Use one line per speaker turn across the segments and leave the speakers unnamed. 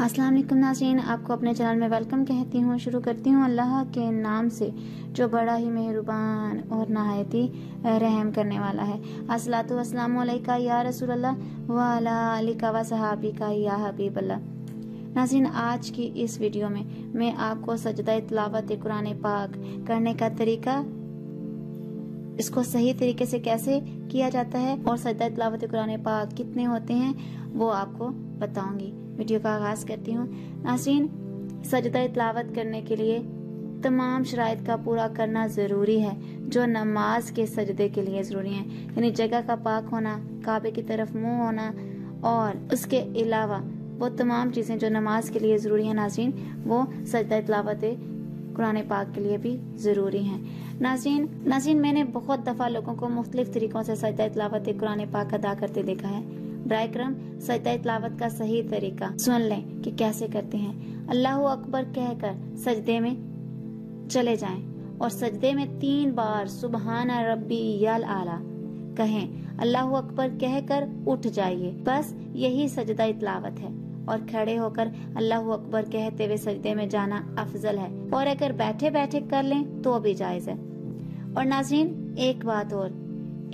अस्सलाम वालेकुम नाज़रीन, आपको अपने चैनल में वेलकम कहती हूँ। शुरू करती हूँ अल्लाह के नाम से जो बड़ा ही मेहरबान और नहायती रहम करने वाला है। अस्सलातु वस्सलामु अलैका या रसूलल्लाह व अला आलिका व सहाबिका या हबीबल्लाह। नाज़रीन, आज की इस वीडियो में मैं आपको सजदा तिलावत कुरान पाक करने का तरीका, इसको सही तरीके से कैसे किया जाता है और सजदा तिलावत कुरान पाक कितने होते हैं वो आपको बताऊंगी। वीडियो का आगाज करती हूँ। नाज़रीन, सजदा तिलावत करने के लिए तमाम शराइत का पूरा करना जरूरी है जो नमाज के सजदे के लिए जरूरी है, यानी जगह का पाक होना, काबे की तरफ मुंह होना और उसके अलावा वो तमाम चीजें जो नमाज के लिए जरूरी है नाज़रीन, वो सजदा तिलावत कुरान पाक के लिए भी जरूरी है। नाज़रीन, मैंने बहुत दफा लोगों को मुख्तलिफ तरीकों से सजदा तिलावत कुरान पाक अदा करते देखा है। बराए करम सजदा तिलावत का सही तरीका सुन लें कि कैसे करते हैं। अल्लाहु अकबर कहकर सजदे में चले जाएं और सजदे में 3 बार सुबहाना रब्बी यल आला कहें। अल्लाहु अकबर कहकर उठ जाइए, बस यही सजदा तिलावत है। और खड़े होकर अल्लाहु अकबर कहते हुए सजदे में जाना अफजल है, और अगर बैठे बैठे कर लें तो भी जायज है। और नाज़रीन, एक बात और,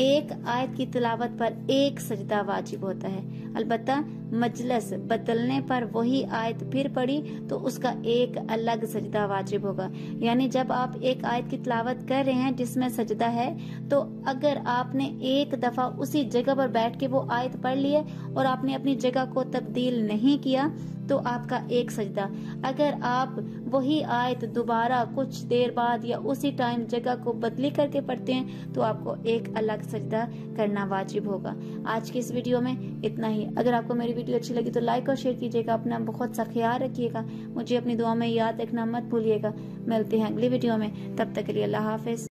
एक आयत की तिलावत पर एक सजदा वाजिब होता है। अलबत्ता मजलिस बदलने पर वही आयत फिर पढ़ी तो उसका एक अलग सजदा वाजिब होगा। यानी जब आप एक आयत की तिलावत कर रहे हैं जिसमें सजदा है, तो अगर आपने एक दफा उसी जगह पर बैठ के वो आयत पढ़ ली है और आपने अपनी जगह को तब्दील नहीं किया तो आपका एक सजदा। अगर आप वही आयत दोबारा कुछ देर बाद या उसी टाइम जगह को बदली करके पढ़ते हैं तो आपको एक अलग सजदा करना वाजिब होगा। आज की इस वीडियो में इतना ही। अगर आपको मेरी वीडियो अच्छी लगी तो लाइक और शेयर कीजिएगा। अपना बहुत सा ख्याल रखिएगा। मुझे अपनी दुआ में याद रखना मत भूलिएगा। मिलते हैं अगली वीडियो में, तब तक के लिए अल्लाह हाफिज।